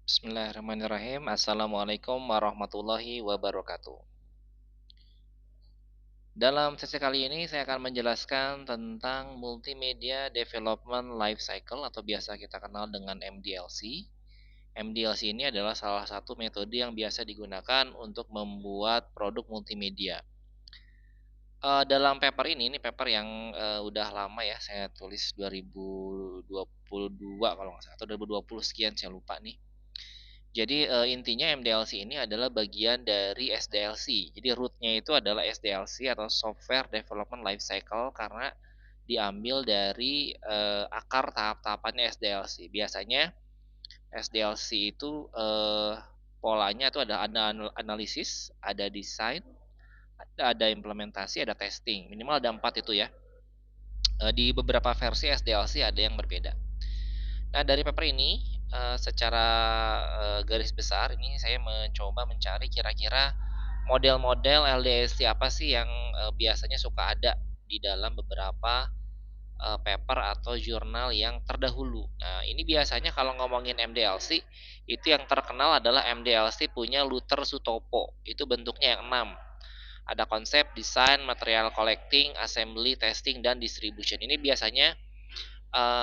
Bismillahirrahmanirrahim. Assalamualaikum warahmatullahi wabarakatuh. Dalam sesi kali ini saya akan menjelaskan tentang Multimedia Development Life Cycle atau biasa kita kenal dengan MDLC. MDLC ini adalah salah satu metode yang biasa digunakan untuk membuat produk multimedia. Dalam paper ini paper yang udah lama ya, saya tulis 2022 kalau nggak salah, atau 2020 sekian, saya lupa nih. Jadi, intinya MDLC ini adalah bagian dari SDLC. Jadi root-nya itu adalah SDLC atau Software Development Life Cycle karena diambil dari, akar tahap-tahapannya SDLC. Biasanya SDLC itu, polanya itu ada analisis, ada desain, ada implementasi, ada testing. Minimal ada 4 itu ya. Di beberapa versi SDLC ada yang berbeda. Nah, dari paper ini, secara, garis besar ini saya mencoba mencari kira-kira model-model LDLC apa sih yang, biasanya suka ada di dalam beberapa, paper atau jurnal yang terdahulu. Nah, ini biasanya kalau ngomongin MDLC, itu yang terkenal adalah MDLC punya Luther Sutopo, itu bentuknya yang 6. Ada konsep, desain, material collecting, assembly, testing, dan distribution. Ini biasanya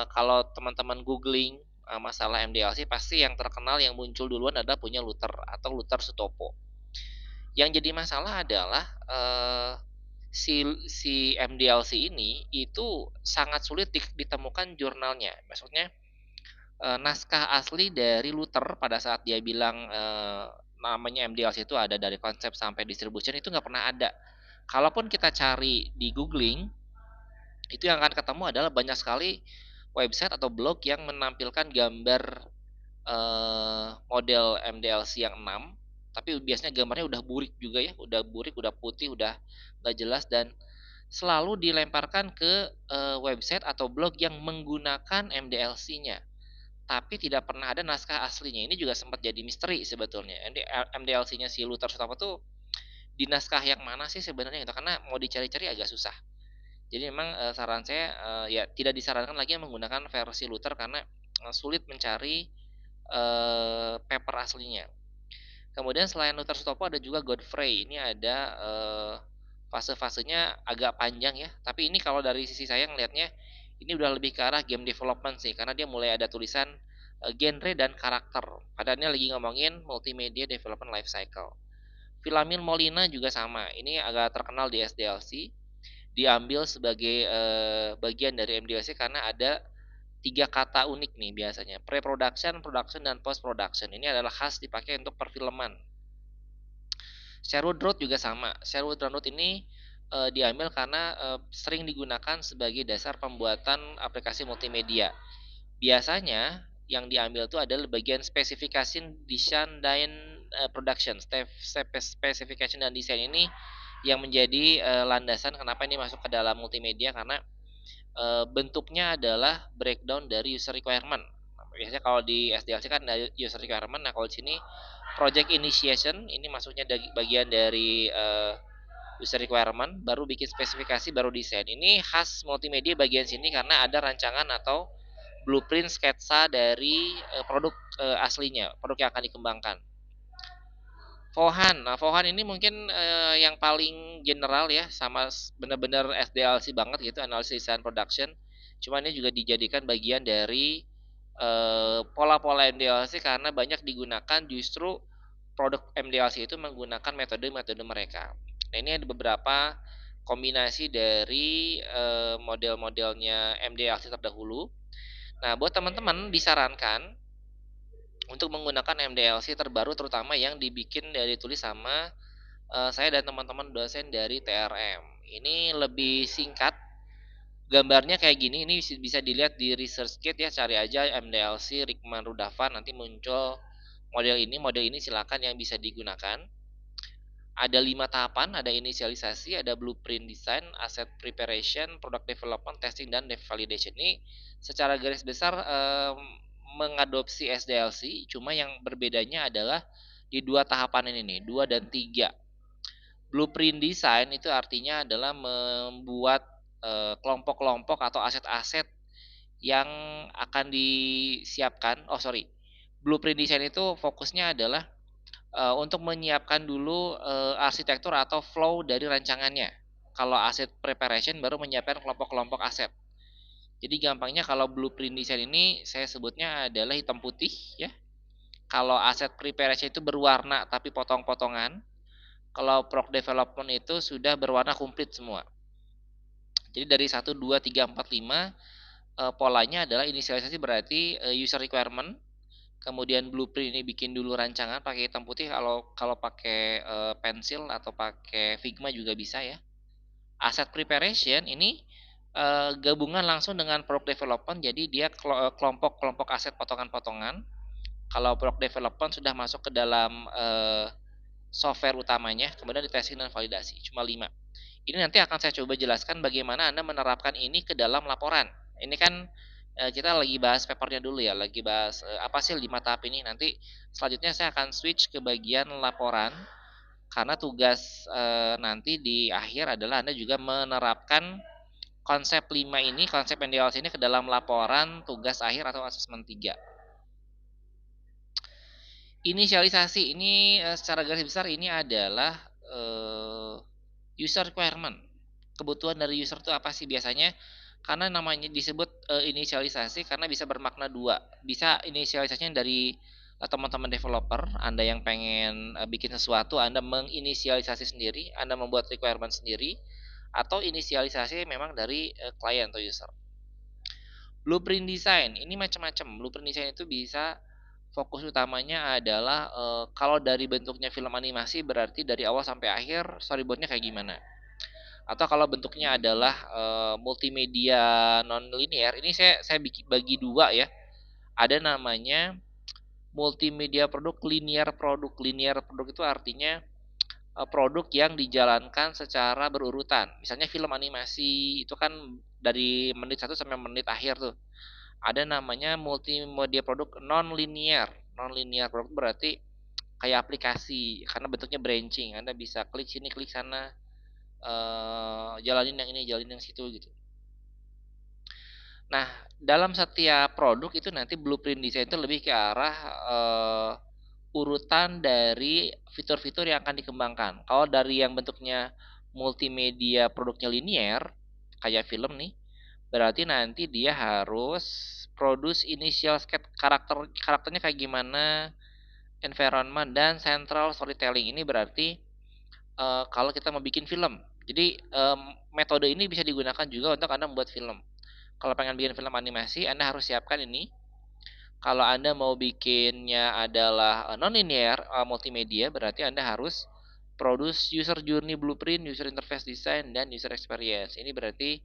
kalau teman-teman googling, masalah MDLC pasti yang terkenal yang muncul duluan adalah punya Luther atau Luther Sutopo. Yang jadi masalah adalah, si si MDLC ini itu sangat sulit ditemukan jurnalnya. Maksudnya, naskah asli dari Luther pada saat dia bilang, namanya MDLC itu ada dari konsep sampai distribution itu nggak pernah ada. Kalaupun kita cari di googling, itu yang akan ketemu adalah banyak sekali website atau blog yang menampilkan gambar, model MDLC yang 6, tapi biasanya gambarnya udah burik juga ya, udah burik, udah putih, udah nggak jelas dan selalu dilemparkan ke, website atau blog yang menggunakan MDLC-nya, tapi tidak pernah ada naskah aslinya. Ini juga sempat jadi misteri sebetulnya. MDLC-nya si Luther Sutopo tuh di naskah yang mana sih sebenarnya gitu, karena mau dicari-cari agak susah. Jadi memang, saran saya, ya tidak disarankan lagi menggunakan versi Luther karena, sulit mencari, paper aslinya. Kemudian selain Luther Sutopo ada juga Godfrey, ini ada, fase-fasenya agak panjang ya, tapi ini kalau dari sisi saya ngelihatnya, ini udah lebih ke arah game development sih, karena dia mulai ada tulisan, genre dan karakter. Padahal ini lagi ngomongin multimedia development life cycle. Philomene Molina juga sama, ini agak terkenal di SDLC, diambil sebagai, bagian dari MDLC karena ada 3 kata unik nih biasanya, pre-production, production, dan post production. Ini adalah khas dipakai untuk perfilman. Sherwood Road juga sama. Sherwood Road ini, diambil karena, sering digunakan sebagai dasar pembuatan aplikasi multimedia. Biasanya yang diambil itu adalah bagian specification, design, dan, production. Specification dan desain ini yang menjadi, landasan kenapa ini masuk ke dalam multimedia karena, bentuknya adalah breakdown dari user requirement. Biasanya kalau di SDLC kan dari user requirement, nah kalau di sini project initiation ini masuknya bagian dari, user requirement, baru bikin spesifikasi, baru desain. Ini khas multimedia bagian sini karena ada rancangan atau blueprint sketsa dari, produk, aslinya, produk yang akan dikembangkan. Vohan. Nah, Vohan ini mungkin, yang paling general ya, sama benar-benar SDLC banget gitu, Analysis Design Production. Cuma ini juga dijadikan bagian dari, pola-pola MDLC karena banyak digunakan justru produk MDLC itu menggunakan metode-metode mereka. Nah, ini ada beberapa kombinasi dari, model-modelnya MDLC terdahulu. Nah, buat teman-teman disarankan untuk menggunakan MDLC terbaru terutama yang dibikin dari tulis sama, saya dan teman-teman dosen dari TRM. Ini lebih singkat, gambarnya kayak gini, ini bisa dilihat di ResearchGate ya, cari aja MDLC Rickman Rudafan nanti muncul model ini silakan yang bisa digunakan. Ada 5 tahapan, ada inisialisasi, ada blueprint design, asset preparation, product development, testing, dan validation. Ini secara garis besar, mengadopsi SDLC, cuma yang berbedanya adalah di 2 tahapan ini nih, 2 dan 3. Blueprint design itu artinya adalah membuat, kelompok-kelompok atau aset-aset yang akan disiapkan, Blueprint design itu fokusnya adalah untuk menyiapkan dulu arsitektur atau flow dari rancangannya. Kalau asset preparation baru menyiapkan kelompok-kelompok aset. Jadi gampangnya kalau blueprint design ini saya sebutnya adalah hitam putih ya. Kalau asset preparation itu berwarna tapi potong-potongan. Kalau product development itu sudah berwarna komplit semua. Jadi dari 1, 2, 3, 4, 5 polanya adalah inisialisasi berarti user requirement. Kemudian blueprint ini bikin dulu rancangan pakai hitam putih, kalau kalau pakai pensil atau pakai Figma juga bisa ya. Asset preparation ini gabungan langsung dengan product development, jadi dia kelompok-kelompok aset potongan-potongan. Kalau product development sudah masuk ke dalam software utamanya, kemudian di testing dan validasi, cuma 5. Ini nanti akan saya coba jelaskan bagaimana Anda menerapkan ini ke dalam laporan. Ini kan kita lagi bahas papernya dulu ya, lagi bahas apa sih 5 tahap ini. Nanti selanjutnya saya akan switch ke bagian laporan, karena tugas nanti di akhir adalah Anda juga menerapkan konsep 5 ini, konsep yang di awal sini ke dalam laporan tugas akhir atau asesmen 3. Inisialisasi ini secara garis besar ini adalah user requirement. Kebutuhan dari user itu apa sih biasanya? Karena namanya disebut inisialisasi karena bisa bermakna dua. Bisa inisialisasinya dari teman-teman developer, Anda yang pengen bikin sesuatu, Anda menginisialisasi sendiri, Anda membuat requirement sendiri, atau inisialisasi memang dari klien atau user. Blueprint design ini macam-macam. Blueprint design itu bisa fokus utamanya adalah kalau dari bentuknya film animasi berarti dari awal sampai akhir storyboardnya kayak gimana. Atau kalau bentuknya adalah multimedia non linear, ini saya bagi dua ya. Ada namanya multimedia produk, linear produk. Linear produk itu artinya produk yang dijalankan secara berurutan. Misalnya film animasi itu kan dari menit 1 sampai menit akhir tuh. Ada namanya multimedia produk non linear. Non linear produk berarti kayak aplikasi karena bentuknya branching. Anda bisa klik sini, klik sana, jalanin yang ini, jalanin yang situ gitu. Nah, dalam setiap produk itu nanti blueprint design itu lebih ke arah urutan dari fitur-fitur yang akan dikembangkan. Kalau dari yang bentuknya multimedia produknya linear, kayak film nih, berarti nanti dia harus produce initial sketch karakternya kayak gimana, environment dan central storytelling. Ini berarti kalau kita mau bikin film. Jadi metode ini bisa digunakan juga untuk Anda membuat film. Kalau pengen bikin film animasi, Anda harus siapkan ini. Kalau Anda mau bikinnya adalah non-linear multimedia, berarti Anda harus produce user journey blueprint, user interface design, dan user experience. Ini berarti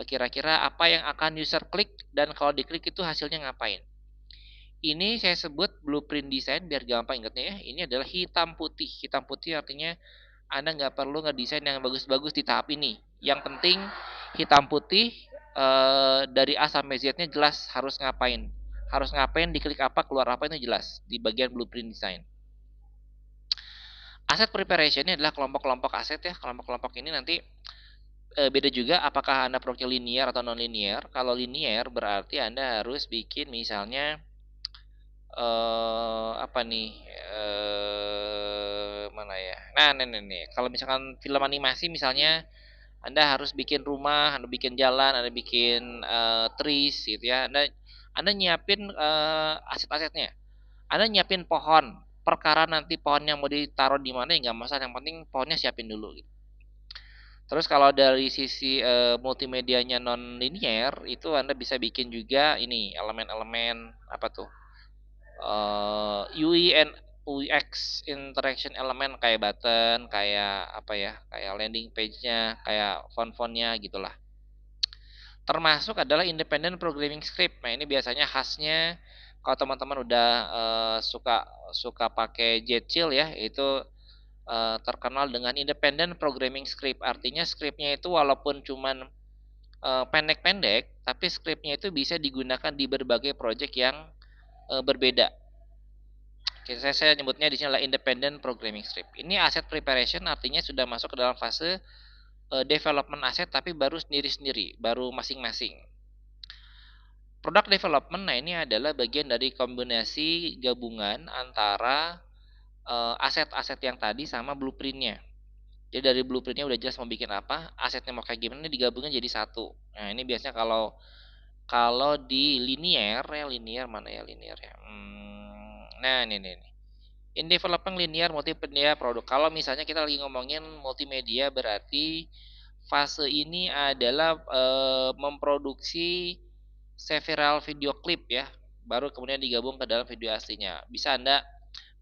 kira-kira apa yang akan user klik dan kalau diklik itu hasilnya ngapain. Ini saya sebut blueprint design biar gampang ingatnya ya. Ini adalah hitam putih. Hitam putih artinya Anda nggak perlu ngedesain yang bagus-bagus di tahap ini. Yang penting hitam putih dari A sampai Z-nya jelas harus ngapain. Harus ngapain, diklik apa, keluar apa itu jelas di bagian blueprint design. Asset preparation ini adalah kelompok-kelompok aset ya. Kelompok-kelompok ini nanti beda juga apakah Anda produknya linear atau non linear. Kalau linear berarti Anda harus bikin misalnya apa nih mana ya. Nah, nih. Kalau misalkan film animasi misalnya Anda harus bikin rumah, Anda bikin jalan, Anda bikin trees gitu ya. Anda nyiapin aset-asetnya. Anda nyiapin pohon. Perkara nanti pohonnya mau ditaruh di mana ya nggak masalah, yang penting pohonnya siapin dulu gitu. Terus kalau dari sisi multimedianya non linear itu Anda bisa bikin juga ini elemen-elemen apa tuh? UI and UX interaction elemen kayak button, kayak apa ya? Kayak landing page-nya, kayak font-fontnya gitulah. Termasuk adalah independent programming script. Nah, ini biasanya khasnya kalau teman-teman udah suka pakai Jetchill ya, itu terkenal dengan independent programming script. Artinya scriptnya itu walaupun cuman pendek-pendek, tapi scriptnya itu bisa digunakan di berbagai project yang berbeda. Oke, saya nyebutnya di sini adalah independent programming script. Ini asset preparation artinya sudah masuk ke dalam fase development aset tapi baru sendiri-sendiri, baru masing-masing. Product development, nah ini adalah bagian dari kombinasi gabungan antara aset-aset yang tadi sama blueprintnya. Jadi dari blueprintnya udah jelas mau bikin apa, asetnya mau kayak gimana digabungin jadi satu. Nah ini biasanya kalau kalau di linear mana ya linear ya? Nah ini nih. In developing linear multimedia produk. Kalau misalnya kita lagi ngomongin multimedia berarti fase ini adalah memproduksi several video klip ya, baru kemudian digabung ke dalam video aslinya. Bisa Anda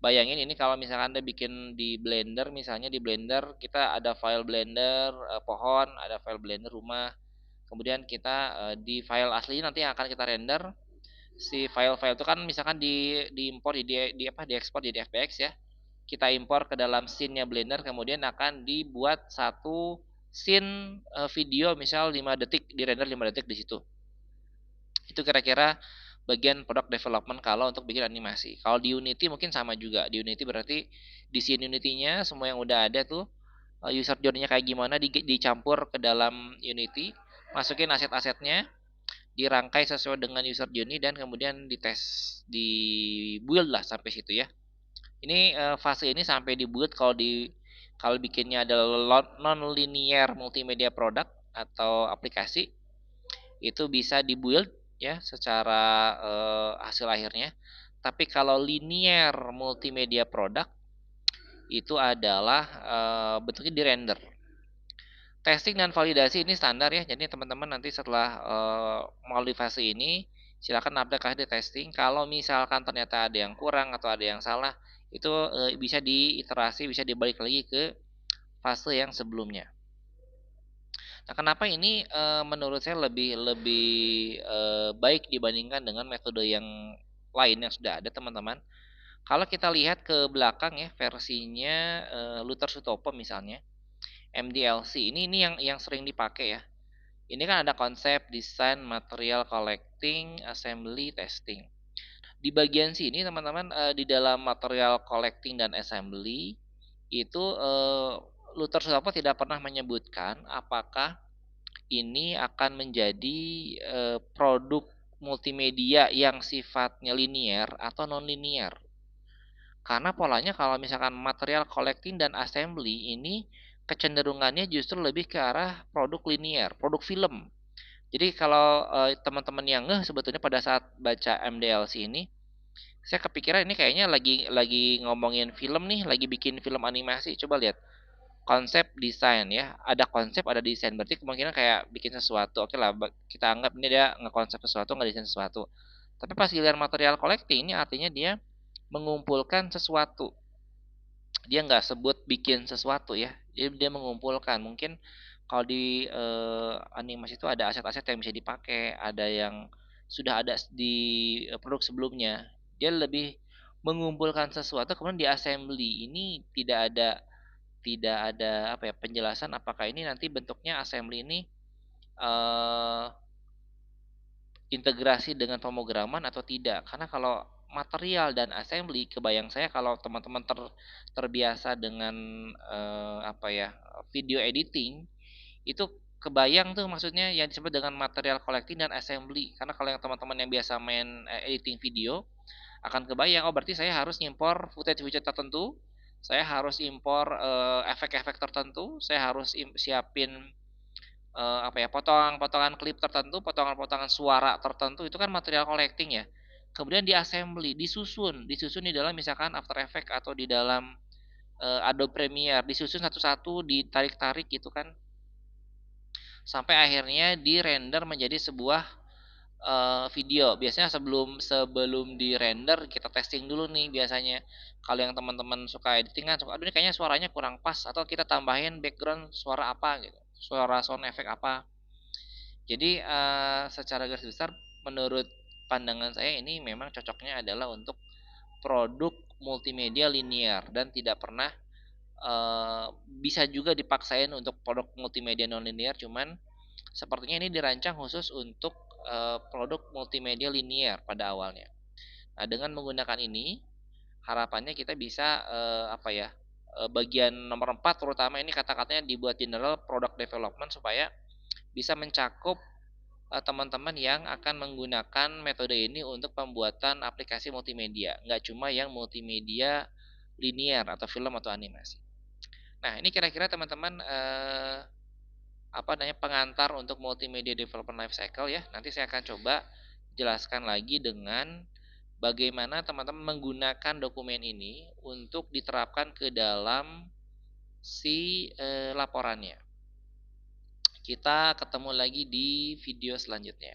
bayangin ini kalau misalkan Anda bikin di Blender, misalnya di Blender kita ada file Blender pohon, ada file Blender rumah. Kemudian kita di file aslinya nanti yang akan kita render, si file-file itu kan misalkan diimpor di apa diekspor jadi FBX ya. Kita impor ke dalam scene-nya Blender, kemudian akan dibuat satu scene video misal 5 detik, di render 5 detik di situ. Itu kira-kira bagian product development kalau untuk bikin animasi. Kalau di Unity mungkin sama juga. Di Unity berarti di scene Unity-nya semua yang udah ada tuh user journey-nya kayak gimana dicampur ke dalam Unity, masukin aset-asetnya, dirangkai sesuai dengan user journey dan kemudian dites, di build lah sampai situ ya. Ini fase ini sampai di build kalau bikinnya adalah non linear multimedia product atau aplikasi itu bisa di build ya secara hasil akhirnya. Tapi kalau linear multimedia product itu adalah bentuknya di render. Testing dan validasi ini standar ya. Jadi teman-teman nanti setelah melalui fase ini silakan aplikasi testing. Kalau misalkan ternyata ada yang kurang atau ada yang salah, itu bisa diiterasi, bisa dibalik lagi ke fase yang sebelumnya. Nah, kenapa ini menurut saya lebih lebih baik dibandingkan dengan metode yang lain yang sudah ada, teman-teman. Kalau kita lihat ke belakang ya versinya Luther Sutopo misalnya, MDLC ini yang sering dipakai ya. Ini kan ada konsep desain, material collecting, assembly, testing. Di bagian sini teman-teman di dalam material collecting dan assembly itu Luther Sutopo tidak pernah menyebutkan apakah ini akan menjadi produk multimedia yang sifatnya linear atau non linear. Karena polanya kalau misalkan material collecting dan assembly ini kecenderungannya justru lebih ke arah produk linear, produk film. Jadi kalau teman-teman yang sebetulnya pada saat baca MDLC ini, saya kepikiran ini kayaknya lagi ngomongin film nih, lagi bikin film animasi. Coba lihat konsep desain ya, ada konsep ada desain, berarti kemungkinan kayak bikin sesuatu. Oke lah, kita anggap ini dia ngekonsep sesuatu, nggak desain sesuatu. Tapi pas giliran material collecting ini artinya dia mengumpulkan sesuatu. Dia nggak sebut bikin sesuatu ya, jadi dia mengumpulkan. Mungkin kalau di animasi itu ada aset-aset yang bisa dipakai, ada yang sudah ada di produk sebelumnya. Dia lebih mengumpulkan sesuatu kemudian di assembly. Ini tidak ada apa ya penjelasan apakah ini nanti bentuknya assembly ini eh, integrasi dengan pemrograman atau tidak. Karena kalau material dan assembly, kebayang saya kalau teman-teman terbiasa dengan apa ya video editing itu kebayang tuh maksudnya yang disebut dengan material collecting dan assembly. Karena kalau yang teman-teman yang biasa main editing video akan kebayang, oh berarti saya harus impor footage-footage tertentu, saya harus impor efek-efek tertentu, saya harus siapin apa ya potongan-potongan klip tertentu, potongan-potongan suara tertentu itu kan material collecting ya. Kemudian di assembly, disusun di dalam misalkan After Effects atau di dalam Adobe Premiere, disusun satu-satu, ditarik-tarik gitu kan, sampai akhirnya di render menjadi sebuah video. Biasanya sebelum sebelum di render kita testing dulu nih biasanya. Kalau yang teman-teman suka editing kan suka, aduh ini kayaknya suaranya kurang pas atau kita tambahin background suara apa gitu. Suara sound effect apa. Jadi secara garis besar menurut pandangan saya ini memang cocoknya adalah untuk produk multimedia linear dan tidak pernah bisa juga dipaksain untuk produk multimedia non linear, cuman sepertinya ini dirancang khusus untuk produk multimedia linear pada awalnya. Nah, dengan menggunakan ini harapannya kita bisa apa ya? Bagian nomor 4 terutama ini kata-katanya dibuat general product development supaya bisa mencakup teman-teman yang akan menggunakan metode ini untuk pembuatan aplikasi multimedia, nggak cuma yang multimedia linear atau film atau animasi. Nah, ini kira-kira teman-teman, apa namanya, pengantar untuk multimedia development life cycle ya. Nanti saya akan coba jelaskan lagi dengan bagaimana teman-teman menggunakan dokumen ini untuk diterapkan ke dalam si, laporannya. Kita ketemu lagi di video selanjutnya.